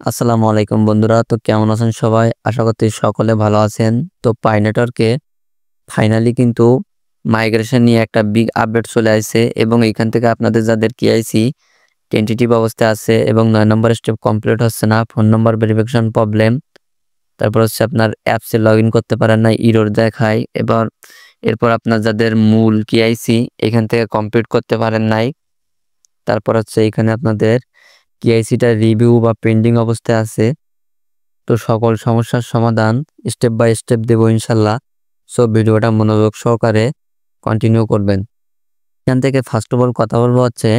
আসসালামু আলাইকুম বন্ধুরা, তো কেমন আছেন সবাই? আশা করছি সকলে ভালো আছেন। তো পাই নেটওয়ার্কে ফাইনালি কিন্তু মাইগ্রেশন নিয়ে একটা বিগ আপডেট চলে আসছে এবং এখান থেকে আপনাদের যাদের কেআইসি টেন্টেটিভ অবস্থায় আছে এবং 9 নম্বর স্টেপ কমপ্লিট হচ্ছে না, ফোন নম্বর ভেরিফিকেশন প্রবলেম, তারপর হচ্ছে আপনার অ্যাপসে লগ ইন করতে পারেন না, ইরর দেখায়। এরপর আপনার যাদের মূল কেআইসি এখান থেকে কমপ্লিট করতে পারেন নাই, তারপর হচ্ছে এখানে আপনাদের কেআইসিটা রিভিউ বা পেন্ডিং অবস্থায় আছে। তো সকল সমস্যার সমাধান স্টেপ বাই স্টেপ দেবো ইনশাল্লাহ। সো ভিডিওটা মনোযোগ সহকারে কন্টিনিউ করবেন। এখান থেকে ফার্স্ট অফ অল কথা বলবো হচ্ছে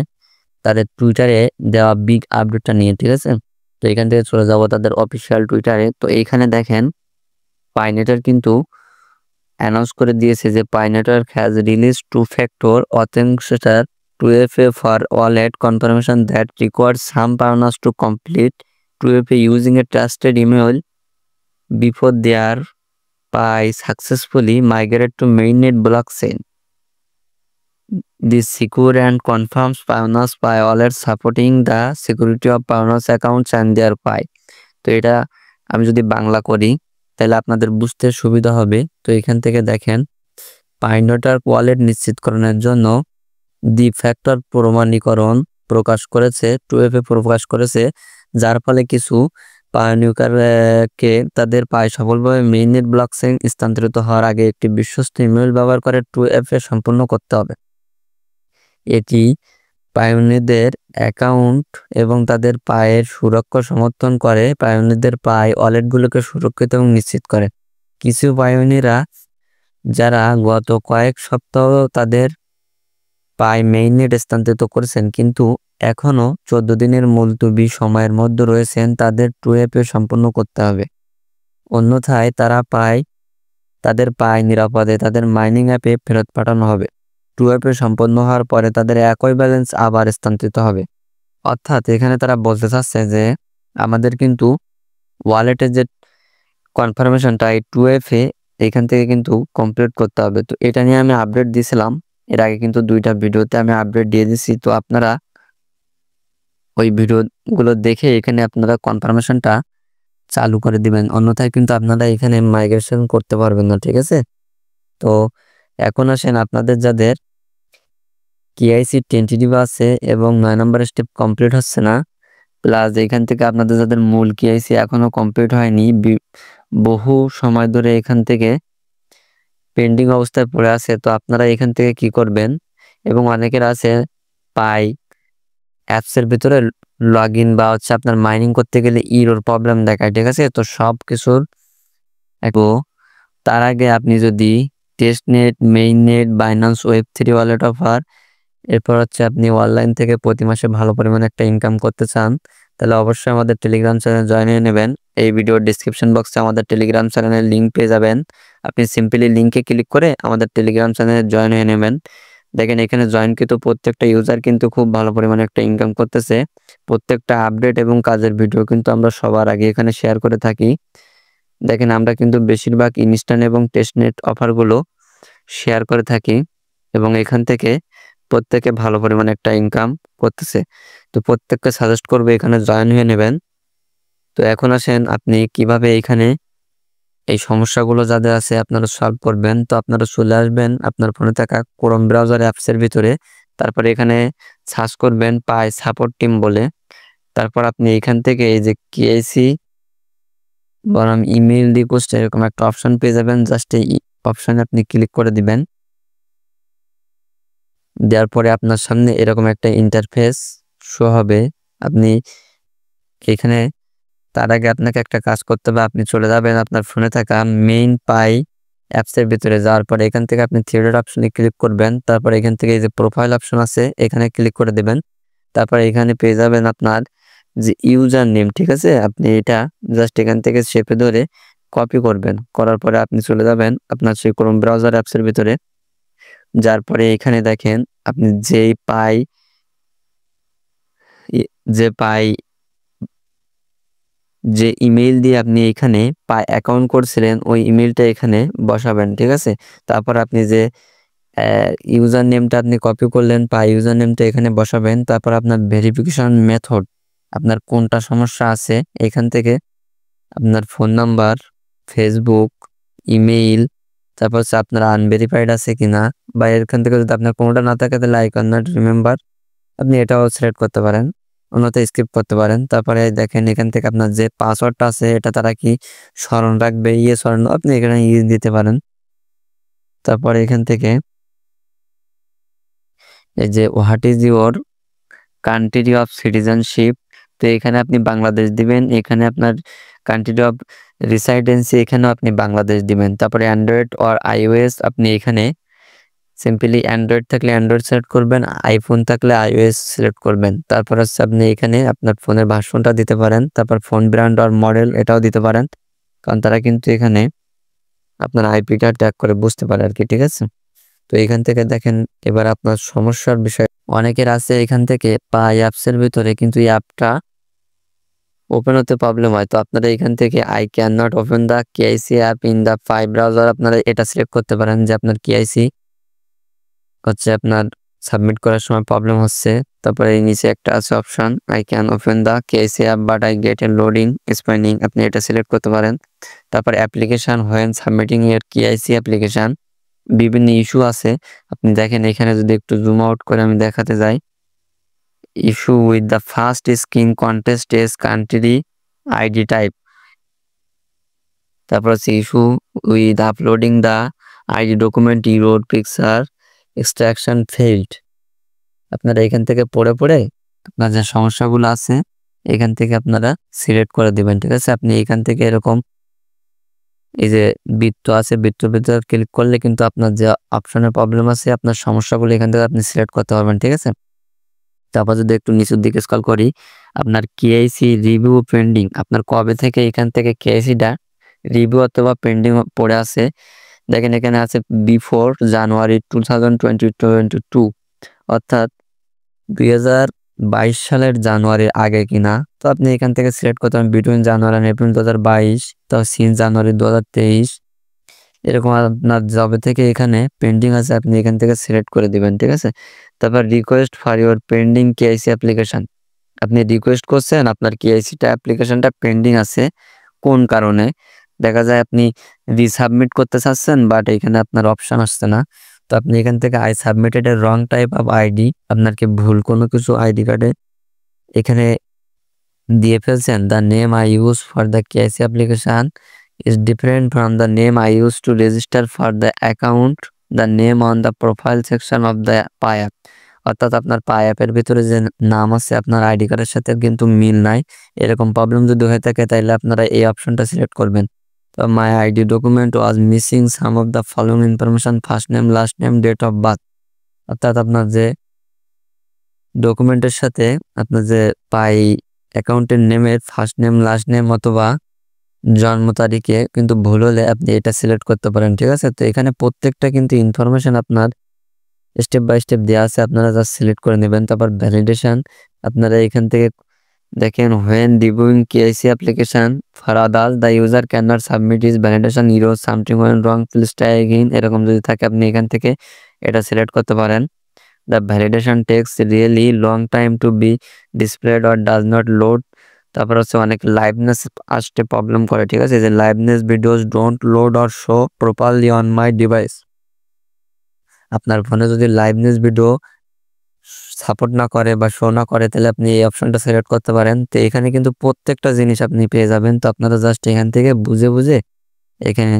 তাদের টুইটারে দেওয়া বিগ আপডেটটা নিয়ে, ঠিক আছে? তো এখান থেকে চলে যাব তাদের অফিসিয়াল টুইটারে। তো এইখানে দেখেন পাই নেটওয়ার্ক কিন্তু অ্যানাউন্স করে দিয়েছে যে Pi network has release two factor authenticator 2FA for wallet confirmation that requires some partners to complete 2FA using a trusted email before their Pi successfully migrate to mainnet blockchain. This secure and confirms Pioneers Pi wallet supporting the security of Pioneers accounts and their Pi. তো এটা আমি যদি বাংলা করি তাহলে আপনাদের বুঝতে সুবিধা হবে। তো এখান থেকে দেখেন পাই নেটওয়ার্ক ওয়ালেট নিশ্চিতকরণের জন্য দি ফ্যাক্টর প্রমাণীকরণ প্রকাশ করেছে, 2FA প্রকাশ করেছে, যার ফলে কিছু পায়োনিয়ারকে তাদের পাই সফলভাবে মেইননেট ব্লকচেইন স্থানান্তরিত হওয়ার আগে একটি বিশ্বস্ত ইমেল ব্যবহার করে 2FA সম্পূর্ণ করতে হবে। এটি পায়োনিয়ারদের অ্যাকাউন্ট এবং তাদের পায়ের সুরক্ষা সমর্থন করে, পায়োনিয়ারদের পাই ওয়ালেটগুলোকে সুরক্ষিত এবং নিশ্চিত করে। কিছু পায়োনিয়াররা যারা গত কয়েক সপ্তাহ তাদের পাই মেইননেট স্থানান্তরিত করেছেন কিন্তু এখনও 14 দিনের মুলতবি সময়ের মধ্যে রয়েছেন, তাদের 2FA সম্পূর্ণ করতে হবে। অন্যথায় তাদের পাই নিরাপদে তাদের মাইনিং অ্যাপে ফেরত পাঠানো হবে। 2FA সম্পন্ন হওয়ার পরে তাদের একই ব্যালেন্স আবার স্থানান্তরিত হবে। অর্থাৎ এখানে তারা বলতে চাচ্ছে যে আমাদের কিন্তু ওয়ালেটের যে কনফার্মেশনটা এই 2FA এখান থেকে কিন্তু কমপ্লিট করতে হবে। তো এটা নিয়ে আমি আপডেট দিয়েছিলাম এর আগে, কিন্তু 2টা ভিডিওতে আমি আপডেট দিয়ে দিচ্ছি। তো আপনারা ওই ভিডিওগুলো দেখে এখানে আপনারা কনফার্মেশনটা চালু করে দিবেন, অন্যথায় কিন্তু আপনারা এখানে মাইগ্রেশন করতে পারবেন না, ঠিক আছে? তো এখন আসেন আপনাদের যাদের কেআইসি টেন্টেটিভ আছে এবং 9 নম্বর স্টেপ কমপ্লিট হচ্ছে না, প্লাস এখান থেকে আপনাদের যাদের মূল কেআইসি এখনো কমপ্লিট হয়নি, বহু সময় ধরে এখান থেকে পেন্ডিং অবস্থায় পড়ে আছে। তো আপনারা এখান থেকে কি করবেন, এবং অনেকের আছে পাই অ্যাপসের ভিতরে লগ ইন বা হচ্ছে আপনার মাইনিং করতে গেলে ইরর প্রবলেম দেখায়, ঠিক আছে? তো সব কিছুর তার আগে আপনি যদি testnet, mainnet, Binance Web3 wallet offer, এরপর হচ্ছে আপনি অনলাইন থেকে প্রতি মাসে ভালো পরিমাণে একটা ইনকাম করতে চান, তাহলে অবশ্যই আমাদের টেলিগ্রাম চ্যানেল জয়েন হয়ে নেবেন। এই ভিডিওর ডিসক্রিপশন বক্সে আমাদের টেলিগ্রাম চ্যানেলের লিঙ্ক পেয়ে যাবেন। আপনি সিম্পলি লিঙ্কে ক্লিক করে আমাদের টেলিগ্রাম চ্যানেলে জয়েন হয়ে নেবেন। দেখেন এখানে জয়েনকৃত প্রত্যেকটা ইউজার কিন্তু খুব ভালো পরিমাণে একটা ইনকাম করতেছে। প্রত্যেকটা আপডেট এবং কাজের ভিডিও কিন্তু আমরা সবার আগে এখানে শেয়ার করে থাকি। দেখেন আমরা কিন্তু বেশিরভাগ ইনস্ট্যান্ট এবং টেস্টনেট অফারগুলো শেয়ার করে থাকি এবং এখান থেকে প্রত্যেকে ভালো পরিমাণে একটা ইনকাম করতেছে। তো প্রত্যেককে সাজেস্ট করবে এখানে জয়েন হয়ে নেবেন। তো এখন আসেন আপনি কিভাবে এখানে এই সমস্যাগুলো যাদের আছে আপনারা সলভ করবেন। তো আপনারা চলে আসবেন আপনার ফোনে থাকা ক্রোম ব্রাউজার অ্যাপসের ভিতরে, তারপরে এখানে সার্চ করবেন পাই সাপোর্ট টিম বলে। তারপর আপনি এখান থেকে এই যে কেআইসি বনাম ইমেইল রিকোয়েস্ট এরকম একটা অপশন পেয়ে যাবেন। জাস্ট এই অপশনে আপনি ক্লিক করে দিবেন। দেওয়ার পরে আপনার সামনে এরকম একটা ইন্টারফেস শো হবে। আপনি এখানে তার আগে আপনাকে একটা কাজ করতে হবে, আপনি চলে যাবেন আপনার ফোনে থাকা মেইন পাই অ্যাপসের ভিতরে। যাওয়ার পরে এখান থেকে আপনি থ্রি ডট অপশনে ক্লিক করবেন। তারপর এখান থেকে এই যে প্রোফাইল অপশন আছে এখানে ক্লিক করে দেবেন। তারপর এখানে পেয়ে যাবেন আপনার যে ইউজার নেম, ঠিক আছে? আপনি এটা জাস্ট এখান থেকে চেপে ধরে কপি করবেন। করার পরে আপনি চলে যাবেন আপনার সেই ক্রোম ব্রাউজার অ্যাপসের ভিতরে। যার পরে এখানে দেখেন আপনি যে ইমেইল দিয়ে আপনি এখানে পাই অ্যাকাউন্ট করছিলেন ওই ইমেইলটা এখানে বসাবেন, ঠিক আছে? তারপর আপনি যে ইউজার নেমটা আপনি কপি করলেন পাই ইউজার নেমটা এখানে বসাবেন। তারপর আপনার ভেরিফিকেশন মেথড আপনার কোনটা সমস্যা আছে এখান থেকে আপনার ফোন নাম্বার, ফেসবুক, ইমেইল, তারপর হচ্ছে আপনার আনভেরিফাইড আছে কিনা, বা এখান থেকে যদি আপনার কোনোটা না থাকে তাহলে আই ক্যান নট রিমেম্বার আপনি এটাও সিলেক্ট করতে পারেন, অন্যতে স্কিপ করতে পারেন। তারপরে দেখেন এখান থেকে আপনার যে পাসওয়ার্ডটা আছে এটা তারা কি স্মরণ রাখবে, স্মরণ আপনি এখানে দিতে পারেন। তারপরে এখান থেকে এই যে what is your country of citizenship, তো এখানে আপনি বাংলাদেশ দিবেন, এখানে আপনার কান্ট্রি অফ রিসাইডেন্সি এখানেও আপনি বাংলাদেশ দিবেন। তারপরে অ্যান্ড্রয়েড অর আইওএস আপনি এখানে সিম্পলি অ্যান্ড্রয়েড থাকলে অ্যান্ড্রয়েড সিলেক্ট করবেন, আইফোন থাকলে আইওএস সিলেক্ট করবেন। তারপর হচ্ছে আপনি এখানে আপনার ফোনের ভার্সনটা দিতে পারেন, তারপর ফোন ব্র্যান্ড আর মডেল এটাও দিতে পারেন, কারণ তারা কিন্তু এখানে আপনার আইপিটা ট্যাগ করে বুঝতে পারে আর কি, ঠিক আছে। তো এখান থেকে দেখেন এবার আপনার সমস্যার বিষয় অনেকের আছে এখান থেকে পাই অ্যাপসের ভিতরে কিন্তু এই অ্যাপটা ওপেন হতে প্রবলেম হয়। তো আপনারা এখান থেকে I can not open the KYC app in the pi browser আপনারা এটা সিলেক্ট করতে পারেন যে আপনার কেআইসি হচ্ছে আপনার সাবমিট করার সময় প্রবলেম হচ্ছে। তারপরে এই নিচে একটা আছে option I can open the KYC app but I get A loading spending, আপনি এটা সিলেক্ট করতে পারেন। তারপর অ্যাপ্লিকেশন হোয়েন সাবমিটিং এর কেআইসি অ্যাপ্লিকেশন বিভিন্ন ইস্যু আছে, আপনি দেখেন এখানে যদি একটু জুম আউট করে আমি দেখাতে যাই, issue with the first screen contest as country ID type, তারপর হচ্ছে issue with uploading the ID document ইউরোড পিকচার এক্সট্রাকশন ফেইল্ড। আপনারা এখান থেকে পড়ে পড়ে আপনার যে সমস্যাগুলো আছে এখান থেকে আপনারা সিলেক্ট করে দিবেন, ঠিক আছে। আপনি এখান থেকে এরকম এই যে বৃত্ত আছে, বৃত্তের ভিতরে ক্লিক করলে কিন্তু আপনার যে অপশনের প্রবলেম আছে আপনার সমস্যাগুলো এখান থেকে আপনি সিলেক্ট করতে পারবেন, ঠিক আছে। তারপর যদি একটু নিচের দিকে স্ক্রল করি, আপনার কেআইসি রিভিউ পেন্ডিং, আপনার কবে থেকে এখান থেকে কেআইসিটা রিভিউ অথবা পেন্ডিং পড়ে আছে দেখেন এখানে আছে বিফোর জানুয়ারি 2022, অর্থাৎ 2022 সালের জানুয়ারির আগে কিনা। তো আপনি এখান থেকে সিলেক্ট করতে পারেন বিটুইন জানুয়ারি আর এপ্রিল 2022, তো সিন্স জানুয়ারি 2023, এরকম আপনার জবে থেকে এখানে পেন্ডিং আছে আপনি এখান থেকে সিলেক্ট করে দিবেন, ঠিক আছে। তারপর request for your pending KYC application, আপনি রিকোয়েস্ট করছেন আপনার কেআইসিটা অ্যাপ্লিকেশনটা পেন্ডিং আছে কোন কারণে, দেখা যায় আপনি রিসাবমিট করতে চাচ্ছেন বাট এখানে আপনার অপশন আসছে না। তো আপনি এখান থেকে আই সাবমিটেড এর রং টাইপ অফ আইডি, আপনার কি ভুল কোনো কিছু আইডি কার্ডে এখানে দিয়ে ফেলছেন, the name I use for the KYC application is different from the name I used to register for the account, the name on the profile section of the PAI app, অর্থাৎ আপনার পাই অ্যাপের ভিতরে যে নাম আছে আপনার আইডি কার্ডের সাথে কিন্তু মিল নাই, এরকম প্রবলেম যদি হয়ে থাকে তাহলে আপনারা এই অপশনটা সিলেক্ট করবেন। তো my ID document was missing some of the following information first name last name date of birth, অর্থাৎ আপনার যে ডকুমেন্টের সাথে আপনার যে পাই অ্যাকাউন্টের নেমের ফার্স্ট নেম লাস্ট নেম অথবা জন্ম তারিখে কিন্তু ভুল হলে আপনি এটা সিলেক্ট করতে পারেন, ঠিক আছে। তো এখানে প্রত্যেকটা কিন্তু ইনফরমেশন আপনার স্টেপ বাই স্টেপ দেওয়া আছে, আপনারা জাস্ট সিলেক্ট করে নেবেন। তারপর ভ্যালিডেশন, আপনারা এখান থেকে দেখেন when reviewing KYC application for others the user can not submit is validation euro something when wrong please try again, এরকম যদি থাকে আপনি এখান থেকে এটা সিলেক্ট করতে পারেন। The validation takes really long time to be displayed or does not load, তারপর হচ্ছে অনেক লাইভনেস আসতে প্রবলেম করে, ঠিক আছে। যে liveness videos don't load or show properly on my device, আপনার ফোনে যদি লাইভনেস ভিডিও সাপোর্ট না করে বা শো না করে তাহলে আপনি এই অপশনটা সিলেক্ট করতে পারেন। তো এখানে কিন্তু প্রত্যেকটা জিনিস আপনি পেয়ে যাবেন, তো আপনারা জাস্ট এখান থেকে বুঝে বুঝে এখানে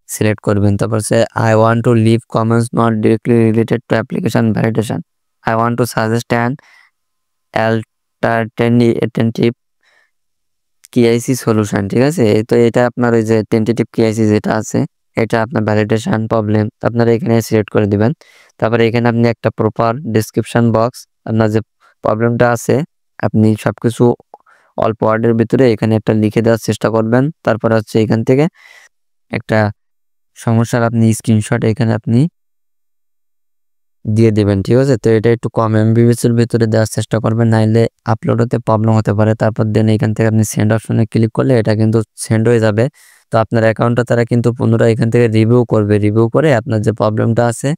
সিলেক্ট করবেন। তারপর হচ্ছে I want to leave comments not directly related to application validation, I want to suggest an alternative KYC solution, ঠিক আছে। তো এটা আপনার ওই যে টেন্টেটিভ কেআইসি যেটা আছে এটা আপনার ভ্যালিডেশন প্রবলেম আপনারা এখানে সিলেক্ট করে দিবেন। তারপরে এখানে আপনি একটা প্রপার ডেসক্রিপশন বক্স, আপনার যে প্রবলেমটা আছে আপনি সবকিছু অল্প ওয়ার্ডের ভিতরে এখানে একটা লিখে দেওয়ার চেষ্টা করবেন। তারপর হচ্ছে এখান থেকে একটা সমস্যার আপনি স্ক্রিনশট এখানে আপনি দিয়ে দেবেন, ঠিক আছে। তো এটা একটু কম এমবিবিএস এর ভিতরে দেওয়ার চেষ্টা করবেন, নাইলে আপলোড হতে প্রবলেম হতে পারে। তারপর দেন এখান থেকে আপনি সেন্ড অপশনে ক্লিক করলে এটা কিন্তু সেন্ড হয়ে যাবে। তো আপনার অ্যাকাউন্টটা তারা কিন্তু পুনরায় এখান থেকে রিভিউ করবে, রিভিউ করে আপনার যে প্রবলেমটা আছে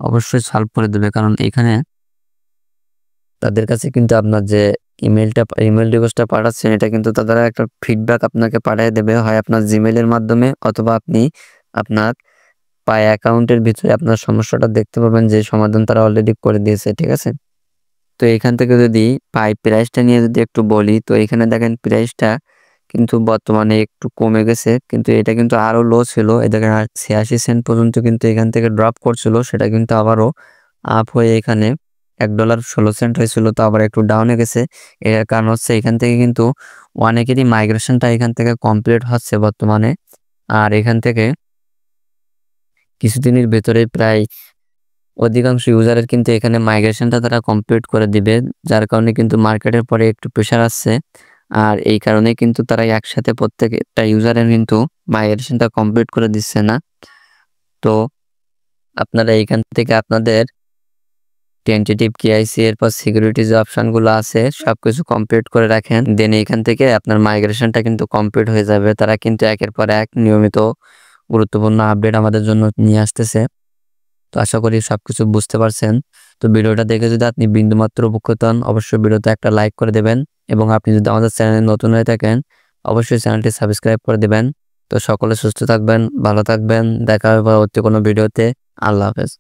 অবশ্যই সলভ করে দেবে, কারণ এখানে তাদের কাছে কিন্তু আপনার যে ইমেল রিকোয়েস্টটা পাঠাচ্ছেন, এটা কিন্তু তারা একটা ফিডব্যাক আপনাকে পাঠিয়ে দেবে, হয় আপনার জিমেলের মাধ্যমে অথবা আপনি আপনার পাই অ্যাকাউন্টের ভিতরে আপনার সমস্যাটা দেখতে পাবেন যে সমাধান তারা অলরেডি করে দিয়েছে। ঠিক আছে, তো এখান থেকে যদি পাই প্রাইসটা নিয়ে যদি একটু বলি, তো এখানে দেখেন প্রাইসটা কিন্তু বর্তমানে একটু কমে গেছে, কিন্তু এটা কিন্তু আরো লো ছিল। এই দেখেন 86 সেন্ট পর্যন্ত কিন্তু এখান থেকে ড্রপ করছিল, সেটা কিন্তু আবারও আপ হয়ে এখানে $1.16 হয়েছিল, তো আবার একটু ডাউনে গেছে। এর কারণ হচ্ছে এখান থেকে কিন্তু অনেকেরই মাইগ্রেশনটা এখান থেকে কমপ্লিট হচ্ছে বর্তমানে, আর এখান থেকে কিছুদিনের ভেতরে প্রায় অধিকাংশ ইউজারের কিন্তু এখানে মাইগ্রেশনটা তারা কমপ্লিট করে দিবে, যার কারণে কিন্তু মার্কেটের পরে একটু প্রেশার আসছে। আর এই কারণে কিন্তু তারা একসাথে প্রত্যেকটা ইউজারের কিন্তু মাইগ্রেশনটা কমপ্লিট করে দিচ্ছে না। তো আপনারা এইখান থেকে আপনাদের টেন্টেটিভ কেআইসি এরপর সিকিউরিটি যে অপশনগুলো আছে সবকিছু কমপ্লিট করে রাখেন, দেন এইখান থেকে আপনার মাইগ্রেশনটা কিন্তু কমপ্লিট হয়ে যাবে। তারা কিন্তু একের পর এক নিয়মিত গুরুত্বপূর্ণ আপডেট আমাদের জন্য নিয়ে আসতেছে। তো আশা করি সবকিছু বুঝতে পারছেন। তো ভিডিওটা দেখে যদি আপনি বিন্দুমাত্র উপকৃত হন, অবশ্যই ভিডিওতে একটা লাইক করে দেবেন, এবং আপনি যদি আমাদের চ্যানেলে নতুন হয়ে থাকেন অবশ্যই চ্যানেলটি সাবস্ক্রাইব করে দেবেন। তো সকলে সুস্থ থাকবেন, ভালো থাকবেন, দেখা হবে পরবর্তী কোনো ভিডিওতে। আল্লাহ হাফেজ।